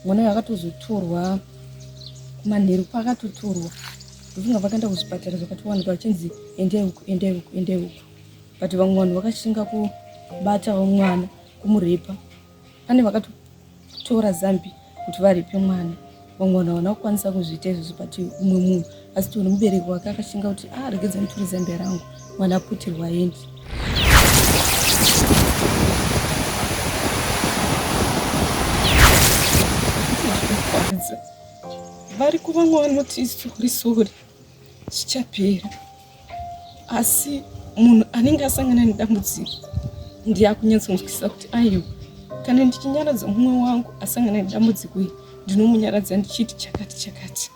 mwana yakatozotorwa kumanheru kwakatotorwa ndofunga vakaenda kuzvipatara zvakatowanikwa vachinzi endei huku but vamwe vanhu vakashinga kubatawo mwana kumurepa. Pane vakatotora zambi kuti varipe mwana, vamwe vanhu havana kukwanisa kuzviita izvozvo but umwe munhu asi tone mubereki wake akashinga kuti regedzai mutore zambi rangu mwana aputirwa aende. Vari kuva vamwe vanoti sori zvichapera, asi munhu anenge asangana nedambudziko ndiye akunyatsonzwisisa kuti aiwa, kana ndichinyaradza mumwe wangu asangana nedambudziko iri ndinomunyaradza ndichiti chakati.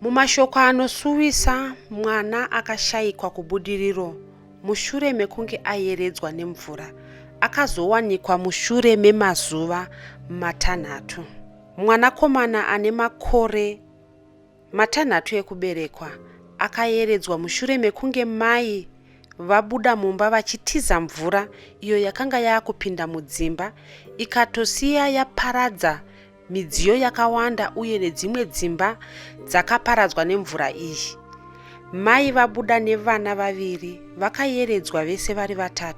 Mumashoko anosuwisa, mwana akashayikwa kubudiriro mushure mekunge ayeredzwa nemvura akazowanikwa mushure memazuva 6. Mwanakomana ane makore 6 ekuberekwa akayeredzwa mushure mekunge mai vabuda mumba vachitiza mvura iyo yakanga yakupinda mudzimba ikatosiya yaparadza midziyo yakawanda uye nedzimwe dzimba dzakaparadzwa nemvura iyi. Mai vabuda nevana 2 vakayeredzwa vese vari 3,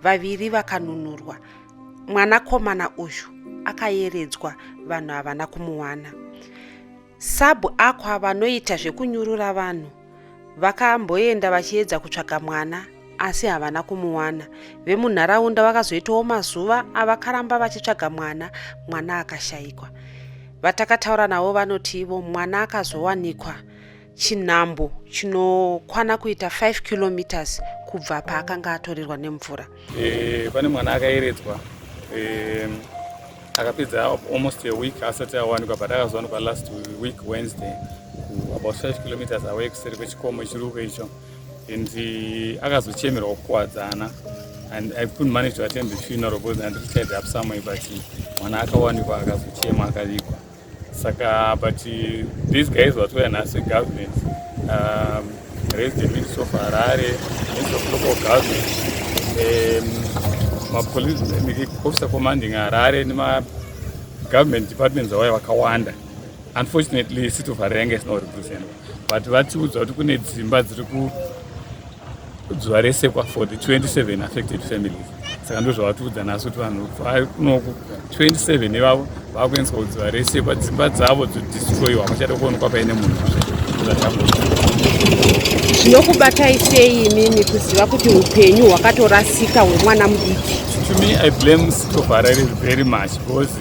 2 vakanunurwa. Mwanakomana uyu akayeredzwa, vanhu havana kumuwana. Sabu akwa vanoita zvekunyurura vanhu vakamboenda vachiedza kutsvaga mwana asi havana kumuwana. Vemunharaunda vakazoitawo mazuva avakaramba vachitsvaga mwana akashayikwa. Vatakataura navo vanoti ivo mwana akazowanikwa chinhambo chinokwana kuita 5 km kubva paakanga atorerwa nemvura. Pane mwana akayeredzwa akapedza almost a week asati awanikwa, but akazowanikwa last week Wednesday about 5 km away kuseri kwechikomo chiruko icho, and akazochemerwa kukuwadzana, and I couldn't manage to attend the funeral because I tied up somewhere, but mwana akawanikwa akazochema akavigwa. Saka but these guys were as a government, raised the Ministry of Harare, Ministry of Local Government, police officer commanding Harare, government departments away wakawanda. Unfortunately, city of Harare is not represented, but vatiudzwa kuti kune dzimba dziri kudzwa resekwa for the 27 affected families. Saka ndozvavatiudza naso kuti vanhu kunoku 27 ivavo vakuendeswa kudzwa resekwa, dzimba dzavo dzodestroyiwa, vachada kuonekwa paine munhu Zvinokubatai sei imini kuziva kuti upenyu hwakatorasika hwemwana mudiki? To me, I blame city of Harare very much because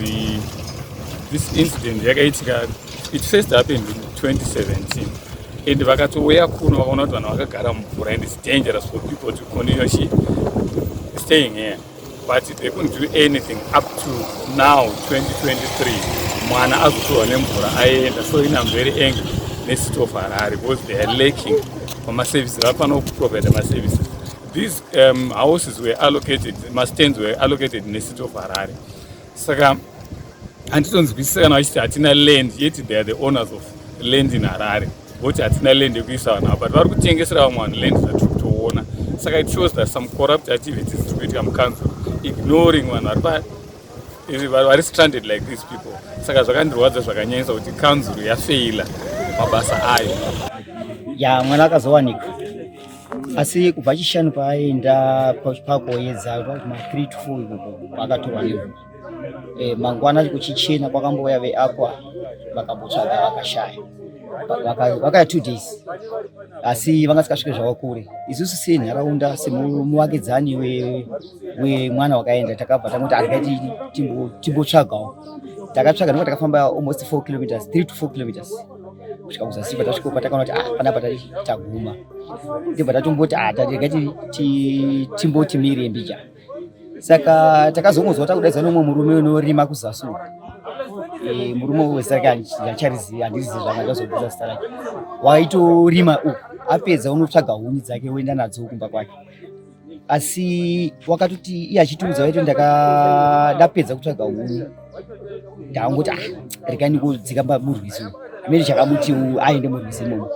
this incident yakaitika, it first happened in 2017, and vakatouya kuno vakaona kuti vanhu vakagara mumvura and it's dangerous for people to continue staying here, but they couldn't do anything up to now 2023. Mwana azotorwa nemvura aenda, so I'm very angry necity of Harare because they are lacking services. Vafana kuprovide services. These houses were allocated, stands were allocated in the city of Harare. Saka anditonzwisisa kana vachiti hatina land, yet they are the owners of land in Harare. Voti hatina land yekuisa vanhu ava, but vari kutengesera vamwe vanhu land zvatiri kutoona. Saka it shows that some corrupt activities ziri kuitika mucouncil, ignoring vanhu vari stranded like these people. Saka zvakandirwadza zvakanyanyisa kuti council yafeila mabasa ayo. Mwana akazowanikwa, asi kubva chishanu paaenda pakuoedza ma 3 to 4 akatorwa nemvura. Mangwana kuchichena kwakambouya veakwa vakambotsvaga vakashaya, vakaya 2 days, asi vangasikasvike zvavo kure. Isusu senharaunda semuvakidzani wemwana wakaenda takabva tamuti arikaiti timbotsvagawo. Takatsvaga ndipo takafamba almost 4 km, 3 to 4 km kusvika kuzasi. Patasvikopa takaona kuti panapa taguma, ndibva tatomboti tatikati timboti miri mbija. Saka takazongozwa takudaidzwa nomwe murume unorima kuzasi. Murume wezaka yachariziva, handirizivi zvanga ndazobvisa zita rake, waitorima uku, apedza unotsvaga huni dzake woenda nadzo kumba kwake. Asi wakatoti iye achitiudza waiti ndapedza kutsvaga huni ndangoti rekani kudzika murwizi, miri chakamuti aende murwizi imomo.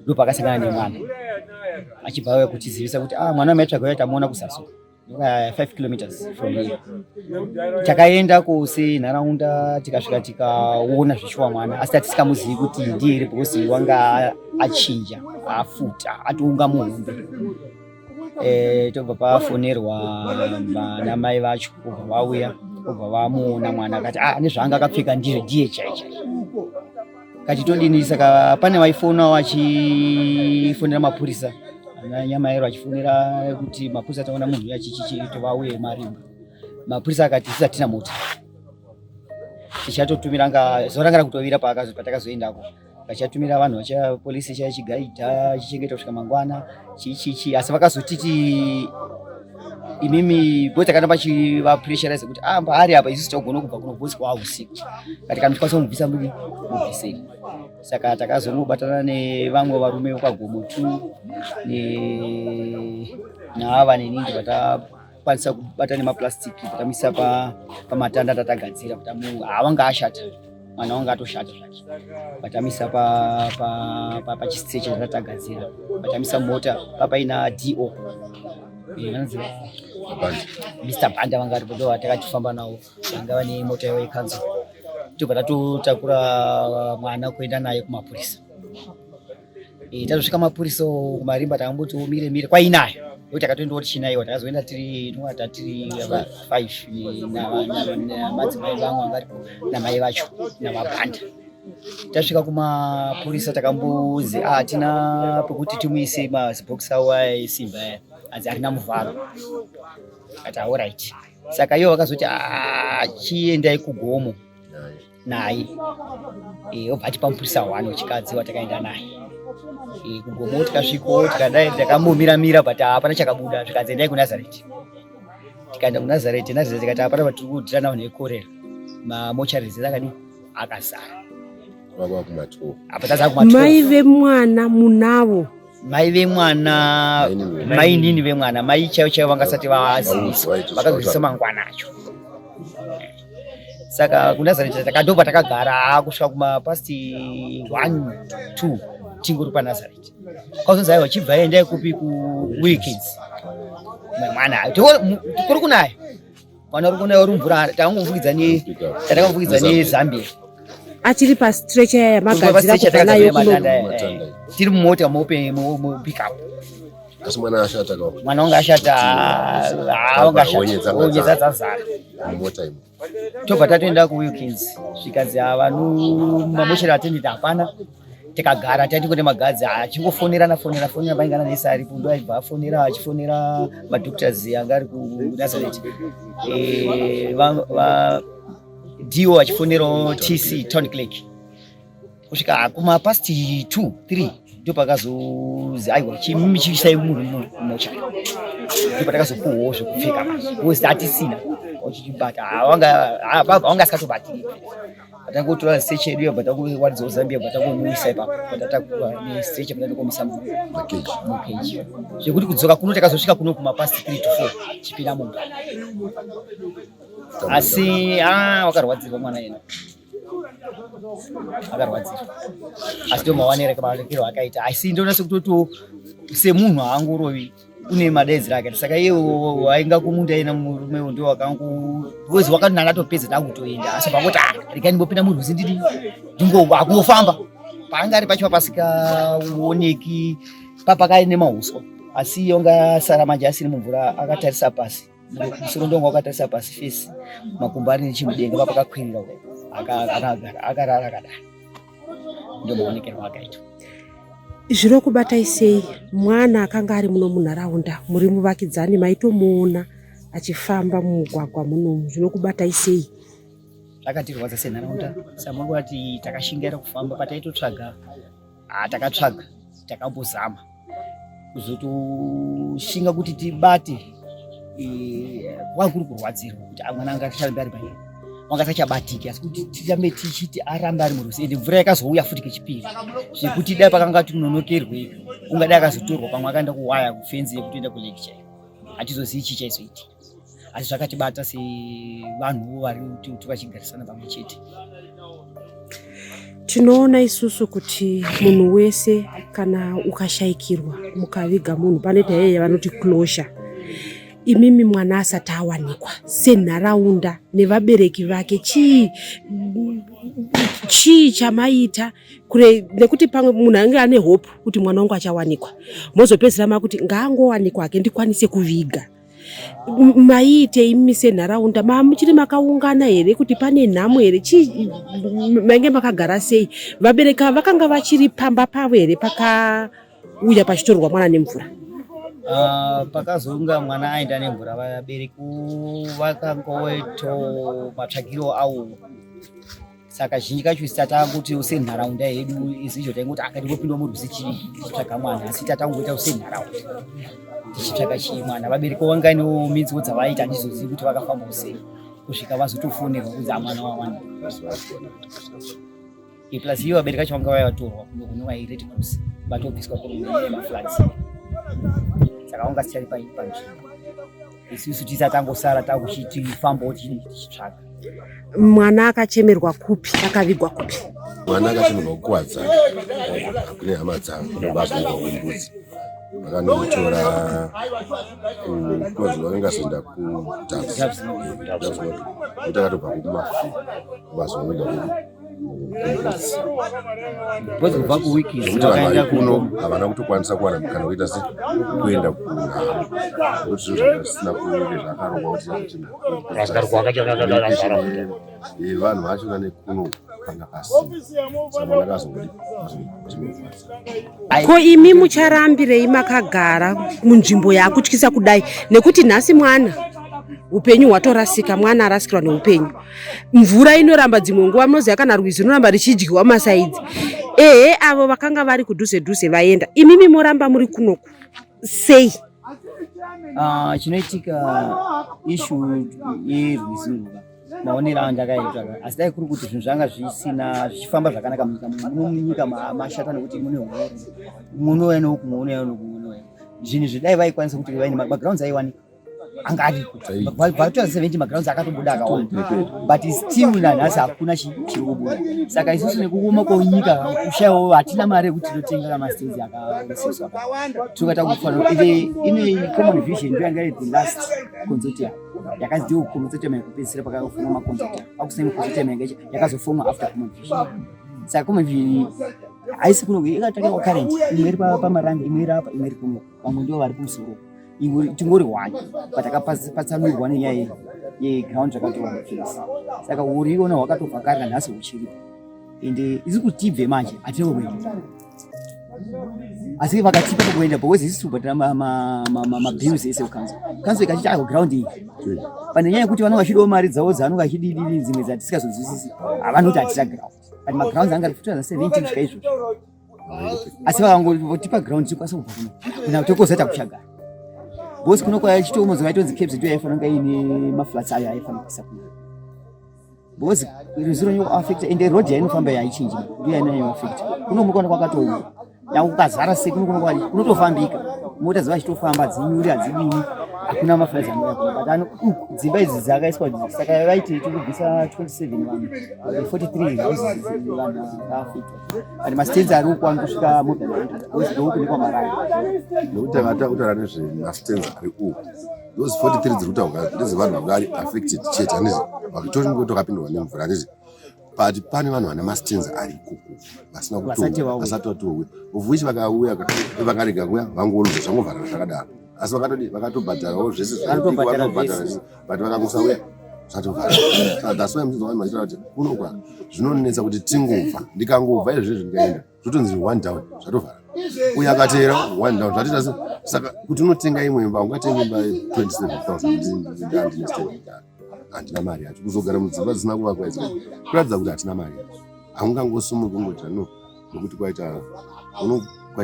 ndopakasangana nemwana achibva kutizivisa kuti mwana wamaitsvaga tamuona kusaso 5 kilometers from here. Takaenda kose nharaunda tikasvika tikaona zvichiwa mwana asi tisikamuzivi kuti ndiye iri because wanga achinja afuta atounga muhombe. Tobva pafonerwa namai vacho obva vauya obva vamuona mwana akati nezvaanga akapfeka ndiye chaicha kati todini. Saka pane vaifonawo vachifonera mapurisa nyama yero achifonera kuti mapurisa taona munhu yachichichito vauye marimba. Mapurisa akati tisatina mota tichatotumira zorangana kutovira patakazoendako vachatumira vanhu vachapolisi chachigaidha chichengeta kusvika mangwana chichichi asi vakazotiti imimi bota kana vachivapressurize kuti ari apa isusu tagona kubva kuno usiku kati kana tikwanisa kumubvisa mubvisei. Saka takazomubatana nevamwe varume vakagomo 2 naava neningi vatakwanisa kubata nemaplastiki vatamisa pamatanda tatagadzira kuti havanga ashata mwana wanga atoshata zvake vatamisa pachistrecha chatatagadzira vatamisa mota papaina do vanonzi Mr. Banda vanga ripo ndo vatakachifamba navo vanga vane mota yavo yekanzo tobva tatotakura mwana kuenda naye kumapurisa. Tazosvika mapurisa kumarimba takamboti mire kwainayo ndokuti takatoendawo tichinayiwa takazoenda tiri 5 namadzimai vamwe vangaripo namai vacho navabhanda. Tasvika kumapurisa takambozi hatina pekuti timuise mazibhokisi awo esimba aya asi arina muvharo kati alright. Saka ivo vakazoti chiendai kugomo naye obva atipa mupurisa 1 wechikadzi watakaenda naye kugomo. Tikasvikawo tikadai takambomiramira but hapana chakabuda zvikanzi endai kuNazareti. Tikaenda kuNazareti tikati hapana patiri kudirana vanhu vekorera mamocharies akadii akazara. Mai vemwana munavo mai vemwana mai nini vemwana mai chaivo vangasati vaziviswa vakazovisa mangwana acho. Saka kuNazareti takadobva takagara kusvika kumapasti 1-2 tingori paNazareti. Kwazonzi aiwa chibva endai kupi kuweekends mwana tikuri kunayo mwana uri kunayo rumvura takangovukidza neZambia achiri pastrecha yamagadzira kubva nayo tiri mumota mupickup. Asi mwana ashata kwa mwana wanga ashata onyedza dzazara mumota imo. Tobva tatoenda kuweekends zvikanzi vanhu mamocheri atendeti hapana. Tikagara tati kune magadzi achingofonerana vaingana nesi aripo ndo aibva afonera achifonera madoctors anga ari kuNazareti dio achifonerawo TC town clerk kusvika kumapasti 2-3 ndo pakazozi aiwa chimimi chiisai munhu mumochari ndo patakazopuwawo zvekupfeka because hatisina uchibata wanga asikatobatiri patangotora stage yedu yabva tangowaridzawo Zambia bva tangomuisa ipapo patatakuwa nestage patakomisa mukeji zvekuti kudzoka kuno takazosvika kuno kumapasti 3-4 chipinda mumba asi wakarwadzirwa mwana yena akarwadzirwa asi ndo mawanere kabalekero akaita asi ndonase kutoto semunhu haangorovi une madaidziro akati saka iye wainga kumunda ina murume ndio wakangozi wakananga topedza takutoenda asi pakoti rekai ndimbopinda murwizi ndidi ndingofamba paanga ari pacho pasikaoneki papakaine mahuswa asi yonga sara manje asiri mumvura akatarisa pasi musoro ndonga wakatarisa pasi fesi makumbo ari nechimudenga papakakwirira akarara akadai ndio maonekero akaita. Zviro kubatai sei mwana akanga ari muno munharaunda muri muvakidzani maitomuona achifamba mumugwagwa muno zvinokubatai sei? Zvakatirwadza senharaunda samangoti takashingaira kufamba pataitotsvaga takatsvaga takambozama kuzotoshinga kuti tibate kwanga kuri kurwadzirwa kuti mwana anga acharamba ari pairi wanga sachabatiki asi kuti tirambe tichiti arambe ari murusi ende mvura yakazouya futi kechipiri zvekuti dai pakanga tinonokerwe ungadai akazotorwa pamwe akaenda kuwaya kufenzi yekutoenda kulecture hatizozivi chii chaizoitika asi zvakatibata sevanhuwo vari kuti vachigarisana pamwe chete. Tinoona isusu kuti munhu wese kana ukashaikirwa mukaviga munhu panoita yeye vanoti closure. Imimi mwana asati awanikwa senharaunda nevabereki vake chii chamaita kure nekuti pamwe munhu anenge ane hope kuti mwana wangu achawanikwa mozopedzera makuti ngaangowanikwa ake ndikwanise kuviga. Maite imimi senharaunda muchiri makaungana here kuti pane nhamo here mange makagara sei? Vabereki vakanga vachiri pamba pavo here pakauya pachitorwa mwana nemvura? Pakazonga mwana aenda nemvura vabereki vakangoito matsvagiro awo. Saka zhinji kacho tatanguti senharaunda yedu izizvo taingoti akati kopindwa murwizi chitsvaga mwana asi tatangoita senharaunda tichitsvaga mwana. Vabereki vanganewo minzwo dzavaita ndizozivi kuti vakafamba sei kusvika vazotofonerwa kuti mwana wawana. Plus ivo vabereki vacho vanga vaivatorwa kunova Red Cross vatobviswa kumaflats. Saka vanga sichari panzvimbo isusu tisatangosara takuchitifambawo tichitsvaga. Mwana akachemerwa kupi? Akavigwa kupi? Mwana akachemerwa kukuwadza kune hama dzangu bazonga kumbudzi vakanotora kunozvi vanenge azoenda kutabs kuti akatobva kumafi bazonga kuti vanhu vari kuno havana kutokwanisa kuwana mukana wekuita se kuenda kunhamo kuti zvinhu zvisina kuve zvakarongwa kuti vanhu vachona nekuno panga pasina saka mwana akazongoti. Ko imi mucharambirei makagara munzvimbo yakutyisa kudai nekuti nhasi mwana upenyu hwatorasika, mwana arasikirwa neupenyu. Mvura inoramba dzimwe nguva munoziva kana rwizi rinoramba richidyiwa masaidzi. Avo vakanga vari kudhuze dhuze vaenda. Imimi moramba muri kunoku sei? Chinoitika ishu yerwizi maonero andakaita asi dai kuri kuti zvinhu zvanga zvisina zvichifamba zvakanaka munyika mashata nekuti mune horo munouya noku munouya noku zvinhu zvidai vaikwanisa kuti vaine magrounds aiwanika anga ariko vatwa 70 magrounds akatobuda akawanda but still nanhasi hakuna chiri kubuda. Saka isusu nekuoma kwenyika kushayiwa hatina mari yekuti totenga mastage akasiswa tokata kufanira ine common vision ndio yanga the last consortium yakazidiwa consortium yakupedzisira pakafuna maconsortium akusema consortium yanga yakazofoma after common vision. Saka common vision aisi kuno ikataka current imwe iri pamarangi imwe iri apa imwe iri kuno vamwe ndio vari kumusoro tingori wani patakapatsanurwa nenyaya yeground zvakatowa mufesi. Saka uriona hwakatobvakarira nhasi huchiripo ende isi kutibve manje hatina kuenda asi vakatipa kuenda because isi tobhatira mabills ese kukanzo ikachiti ground iyi pane nyaya yekuti vanenge vachidawo mari dzavo dzavanenge vachididiri dzimwe dzatisingazonzwisisi havanoti hatisa ground but magrounds anga ari 2017 kusvika izvozvo asi vakangotipa ground tikwanisa kubva kuno kuna tokozoita kuchagara bosi kuno kwachitomo dzakaitonzi caps ndio yaifanira ine maflats ayo aifanira kuisa kuno bosi riziro nyo affect ende road yainofamba yaichinji ndio yainayo affect kuno mukona kwakatoona yakukazara se kuno kwali kunotofambika mota dzavachitofamba dzinyuri adzidini hakuna maflats anoya dzimba idzi dzakaiswa saka vaiti tikubvisa 27 vanhu 43 vanhu vakafika but mastenzi ari uko angosvika more than 100 bosi ndokuti ndikwa marani nokuti vataura nezvemastenzi ari uko those 43 dziri kutaurwa ndezvevanhu vanga vari affected chete handizi vakitori ngo tokapindwa nemvura handizi but pane vanhu vane mastenzi ari ikoko vasina kutowa vasati watowe uvuichi vakauya vakarega kuya vangoonza zvangovhara zvakadaro asi vakatobhadharawo zvese zvaibhadhara but vakangosauya zvatovhara. That's why muzvinzwa vanhu vachitaura kuti kunokwa zvinonetsa kuti tingobva ndikangobva izvezvi ndikaenda zvotonzi 1 down zvatovhara uye akatera 1 down zvatita saka kuti unotenga imwe imba ungatenga imba 27,000 handina mari yacho kuzogara mudzimba dzisina kuvakwa idzi kuratidza kuti hatina mari yacho haungangosumuki ungoti no nokuti kwaita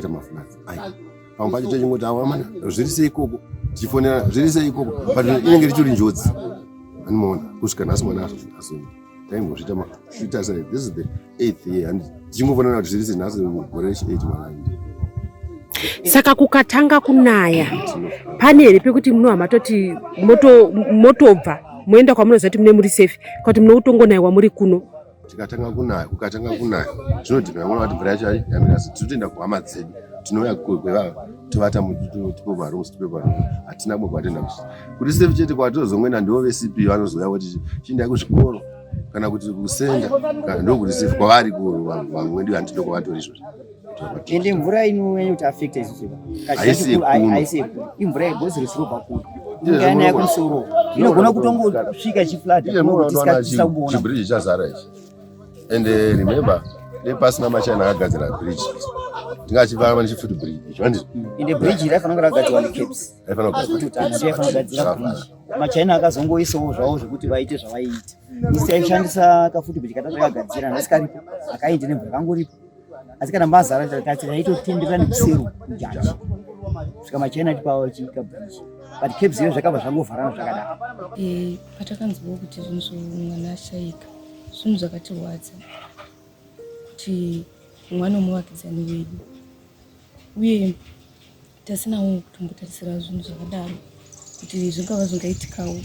maflats ai pamwe pacho techingoti awamana zviri seikoko tichifonera zviri seikoko but inenge richiri njodzi anomaona kusvika nhasi mwana azoni taingozviita sei this is the 8th year and tichingofonera kuti zviri senhasi mugore rechi8 mwana aindi. Saka kukatanga kunaya pane here pekuti munowa matoti motobva moenda kwamunoziva kuti mune muri safe kuti munotongonaiwa muri kuno tikatanga kunaya ukatanga kunaya zvinodhimira kuona kuti mvura yacho yamira sei tinotoenda kuhama dzedu tinouya kwevava tovata tipe marooms hatina boko vatenda kuti sefi chete kwatozomwena ndivo vecp vanozouya kuti chiendai kuzvikoro kana kuti kusenda kana ndokuti sefi kwavari vamwedu handidoko vatori izvozvo. Ende mvura inonyanya kuti affect isusu haisi imvura yebhozi risirobva kuri ingana yakumusoro inogona kutongosvika chibridge chazara ichi and remember nepasina machina akagadzira bridge tingachifamba nechifuti bridge icho handizvo ende bridge raifanira ragadzirwa necaps raifanogadzira bridge machina akazongoisawo zvavo zvekuti vaite zvavaiita isi aishandisa kafuti bridge katatu yakagadzira nhasi karipo akaindi nemvura kangoripo asi kana mazara taitotenderera nekusero kujaji svika machina tipawo chikabridge but caps iyo zvakabva zvangovharana zvakadaro. Patakanzwawo kuti zvinhu mwana ashayika zvinhu zvakatirwadza kuti mwana womuvakidzani wedu uye tasinawo kutombotarisira zvinhu zvakadaro kuti zvingava zvingaitikawo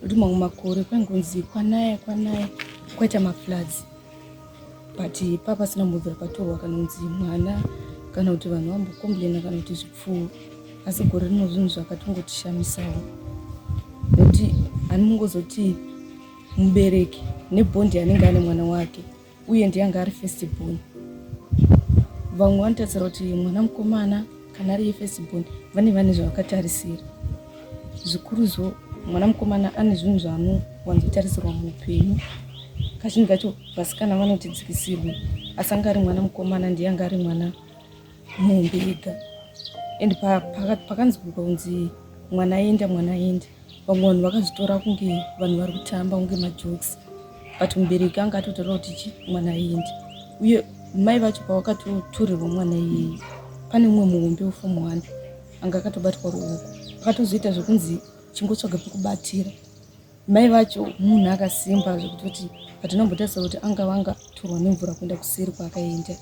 kuti mamwe makore kwaingonzi kwanaya kwaita mafloods but papasina mubvira patorwa kanonzi mwana kana kuti vanhu vambokomblena kana kuti zvipfuwo asi gore rino zvinhu zvakatongotishamisawo nekuti hanimungozoti mubereki nebhondi anenge ane mwana wake uye ndiyanga ari first born. Vamwe vanotarisira kuti mwana mukomana kana ari first born vane zvavakatarisira zvikuruzvo mwana mukomana ane zvinhu zvanowanzotarisirwa muupenyu kazhinji kacho vasikana vanotidzikisirwa asi anga ari mwana mukomana ndiyanga ari mwana mumbe ega and pakanzi kunzi mwana aenda vamwe vanhu vakazvitora kunge vanhu vari kutamba kunge majokes but mubereki anga atotaura kuti mwana aenda uye mai vacho pavakatoturirwa mwana iyeye pane mumwe muumbi wefomu 1 anga akatobatwa ruoko pakatozoita zvekunzi chingotsvaga pekubatira mai vacho munhu akasimba zvekutoti patinombotarisira kuti anga vangatorwa nemvura kuenda kuseri kwaakaenda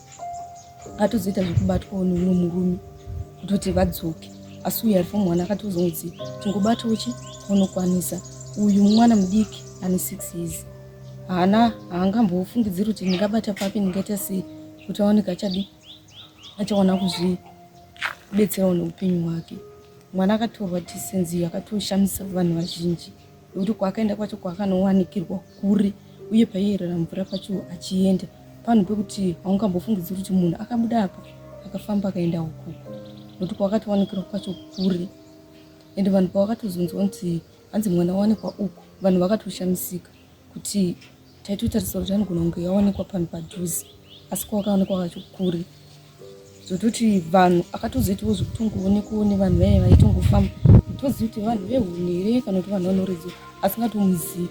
atozoita zvekubatwawo nemumwe murume kutoti vadzoke asi uye ari fomu 1 akatozonzi chingobatawo unokwanisa uyu mwana mudiki ane 6 years haangambofungidziri kuti ndingabata papi ndingaita sei kuti aoneka achawana kuzvidetserawo neupenyu hwake. Mwana akatorwa tisenzi akatoshamisa vanhu vazhinji nekuti kwaakaenda kwacho kwaakanowanikirwa kure uye paiyerera mvura pacho achienda panhu pekuti haungambofungidziri kuti munhu akabuda apa akafamba akaenda uku nekuti kwakatowanikirwa kwacho kure ende vanhu pavakatozonzwa kuti hanzi mwana wanikwa uku vanhu vakatoshamisika kuti taitotarisira kuti anogona kunge yawanikwa panhu padhuze asi kwakaonekwa kacho kure zvototi vanhu akatozoitawo zvekutongoonekwawo nevanhu vaya vaitongofamba tozivi kuti vanhu vehunhere kana kuti vanhu vanoredzo asingatomuzivi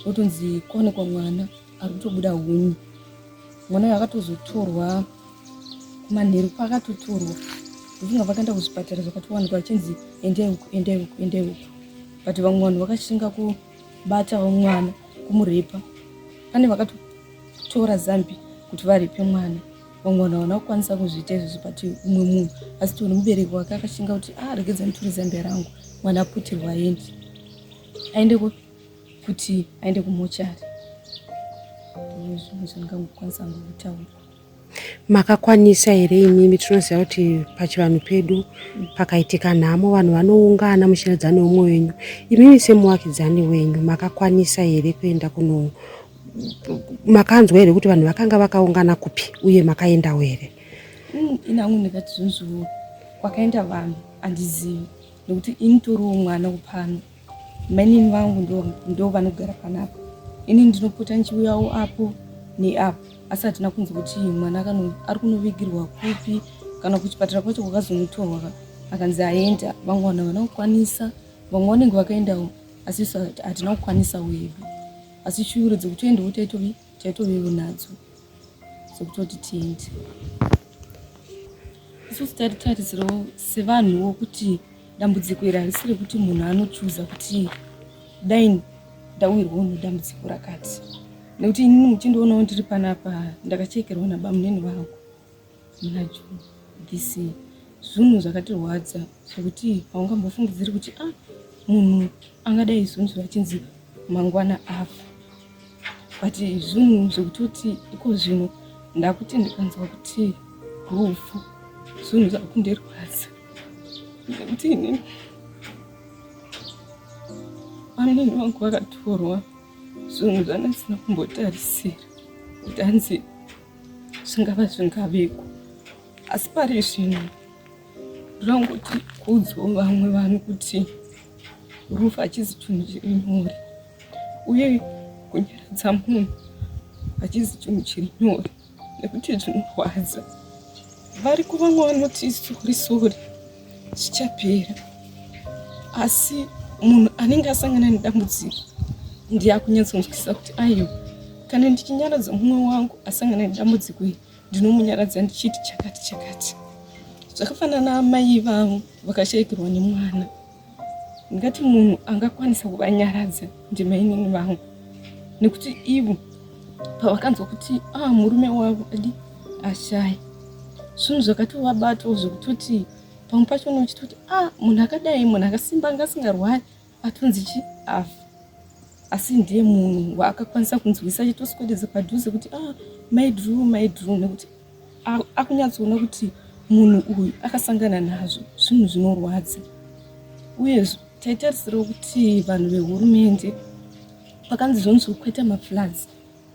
otonzi kwaonekwa mwana ari kutobuda huni. Mwana uyu akatozotorwa kumanheru kwakatotorwa ndofunga vakaenda kuzvipatara zvakatowanikwa achinzi endai uku but vamwe vanhu vakashinga kubata mwana kumurepa pane vakatotora zambi kuti varepe mwana vamwe vanhu havana kukwanisa kuzviita izvozvo but umwe munhu asi toni mubereki wake akashinga kuti regedzai nditure zambi rangu mwana aputirwa aende kuti aende kumochari. Zvinhu zvandingangokwanisa kutaura. Makakwanisa here imimi tinoziva kuti pachivanhu pedu pakaitika nhamo vanhu vanoungana muchiedzani womwe wenyu imimi semuvakidzani wenyu makakwanisa here kuenda kuno makanzwa here kuti vanhu vakanga vakaungana kupi uye makaendawo here? Inangu ndikati zvinhu kwakaenda vanhu handizivi nekuti ini toriwo mwana kupano mainini vangu ndo vanogara panapa ini ndinopota ndichiuyawo apo neapo asi hatina kunzwa kuti mwana ari kunovigirwa kupi kana kuchipatara kwacho kwakazomutorwa akanzi aenda vamwe vanhu havana kukwanisa vamwe vanenge vakaendawo asi isu hatina kukwanisa wedu asi shure dzekuti toendawo taitovevo nadzo dzekutoti tiende isusu taitarisirawo sevanhuwo kuti dambudziko iri harisiri kuti munhu anochuza kuti dai ndawirwawo nedambudziko rakati nekuti inini muchindoonawo ndiri panapa ndakachekerwa nabamuneni vangu muna June this year zvinhu zvakatirwadza zvekuti haungambofungidziri kuti munhu angadai zvinhu zvachinzi mangwana afa but zvinhu zvekutoti iko zvino ndakuti ndikanzwa kuti rufu zvinhu zvakundirwadza nekuti ini vanini vangu vakatorwa zvinhu zvandisina kumbotarisira kuti hanzi zvingava zvingaveko, asi pari zvino ndinongoti kudzwa vamwe vanhu kuti rufu hachizi chinhu chiri nyore, uye kunyaradza munhu hachizi chinhu chiri nyore nekuti zvinorwadza. Vari kuvamwe vanoti sori zvichapera, asi munhu anenge asangana nedambudziko ndiye akunyatsonzwisisa kuti aiwa, kana ndichinyaradza mumwe wangu asangana nedambudziko iri ndinomunyaradza ndichiti chakati. Zvakafanana amai vavo vakashayikirwa nemwana, ndingati munhu angakwanisa kuvanyaradza ndimainini vangu, nekuti ivo pavakanzwa kuti murume wavo adi ashaya, zvinhu zvakatovabatawo zvekutoti pamwe pacho unochitoti munhu akadai, munhu akasimba anga asingarwari atonzi afa, asi ndiye munhu waakakwanisa kunzwisa achitoswededza padhuze kuti maidhuru, nekuti akunyatsoona kuti munhu uyu akasangana nazvo zvinhu zvinorwadza. Uyezve taitarisirawo kuti vanhu vehurumende pakanzi zvonzi kwaita mafloods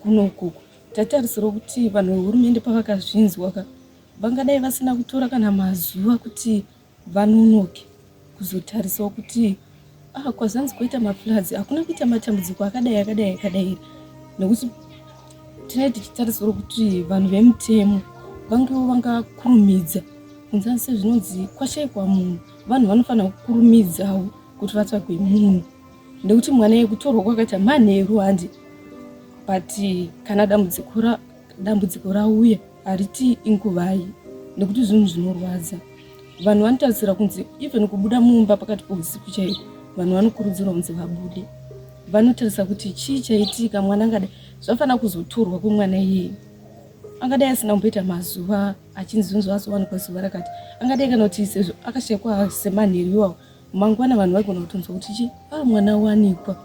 kuno ukoko, taitarisirawo kuti vanhu vehurumende pavakazvinzwa vangadai vasina kutora kana mazuva kuti vanonoke kuzotarisawo kuti kwazanzi kwaita mafloods hakuna kuita matambudziko akadai, nekuti tinenge tichitarisirawo kuti vanhu vemutemo vangewo vangakurumidza kunzanise zvinonzi kwashayikwa munhu, vanhu vanofanira kukurumidzawo kuti vatsvagwe munhu, nekuti mwana yekutorwa kwakaita manheru handi, but kana dambudziko rauya hariti inguvai, nekuti zvinhu zvinorwadza. Vanhu vanotarisira kunzi even kubuda mumba pakati pousiku chaiko vanhu vanokurudzirwa kunzi vabude, vanotarisa kuti chii chaitika, mwana angadai zvafanira kuzotorwa kwemwana iyeye, angadai asina kumboita mazuva achinzi zvinhu azowanikwa zuva rakati, angadai kana kuti sezvo akashayikwa semanheru iwawo mangwana vanhu vaigona kutonzwa kuti mwana wanikwa,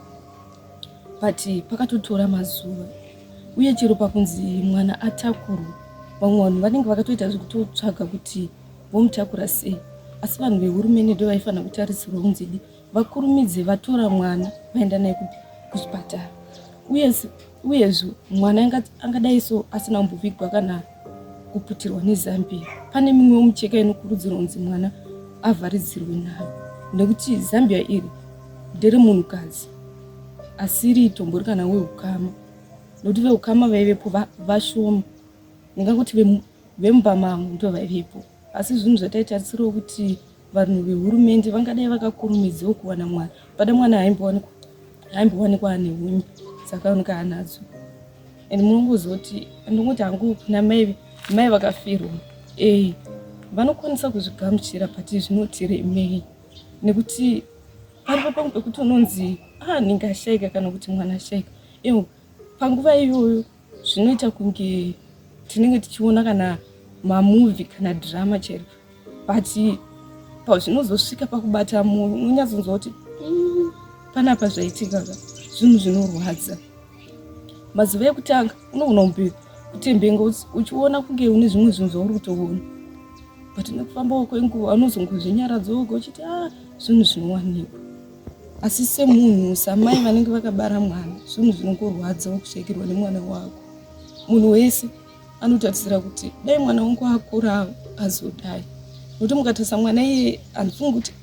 but pakatotora mazuva. Uye chero pakunzi mwana atakurwa, vamwe vanhu vanenge vakatoita zvekutotsvaga kuti vomutakura sei, asi vanhu vehurumende ndo vaifanira kutarisirwa kunzi vakurumidze vatora mwana vaenda naye kuchipatara. Uyezve mwana angadai so asina kumbovigwa kana kuputirwa nezambia, pane mimwe mucheka inokurudzirwa kunzi mwana avharidzirwe nayo, nekuti zambia iri ndere munhukadzi asiri tombori kana weukama, nokuti veukama vaivepo vashoma, ndingakuti vemubamamo ndo vaivepo, asi zvinhu zvataitarisirawo kuti vanhu vehurumende vangadai vakakurumidzawo kuwana mwana, pada mwana haimbowanikwa ane hunyu dzakaoneka anadzo. And munongozoti ndingoti hangu kuna mai vakafirwa vanokwanisa kuzvigamuchira, but zvinotiremei, nekuti paripo pamwe pekuti unonzi ndingashayika kana kuti mwana ashayika. Panguva iyoyo zvinoita kunge tinenge tichiona kana mamuvi kana drama chero, but pazvinozosvika pakubata munhu unonyatsonzwa kuti panapa zvaitika zvinhu zvinorwadza. Mazuva ekutanga unogona kutembenga uchiona kunge une zvimwe zvinhu zvauri kutoona, but nekufambawo kwenguva unozongozvinyaradzawo uchiti zvinhu zvinowanikwa. Asi semunhu samai vanenge vakabara mwana, zvinhu zvinongorwadzawo kushayikirwa nemwana wako. Munhu wese anotarisira kuti dai mwana wangu akura azodai, nokuti mukatarisa mwana iye handifungi kuti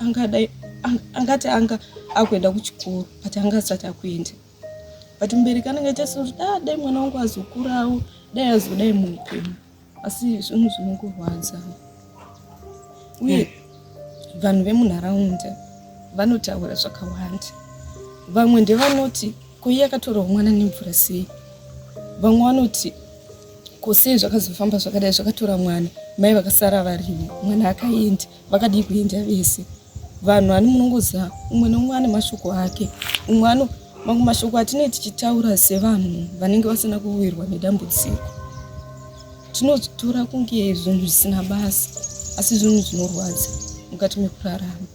angati akuenda kuchikoro, but anga asati akuenda, but mubereki anenge achitasira kuti dai mwana wangu azokurawo, dai azodai muupenyu, asi zvinhu zvinongorwadza. Uye vanhu vemunharaunda vanotaura zvakawanda. Vamwe ndevanoti koiye akatorwa mwana nemvura sei, vamwe vanoti sei zvakazofamba zvakadai, zvakatora mwana mai vakasara varimo, mwana akaenda, vakadii kuenda vese. Vanhu vane munongoza umwe neumwe ane mashoko ake, umwe mamwe mashoko atinenge tichitaura sevanhu vanenge vasina kuwirwa nedambudziko tinotora kunge zvinhu zvisina basa, asi zvinhu zvinorwadza mukati mekurarama.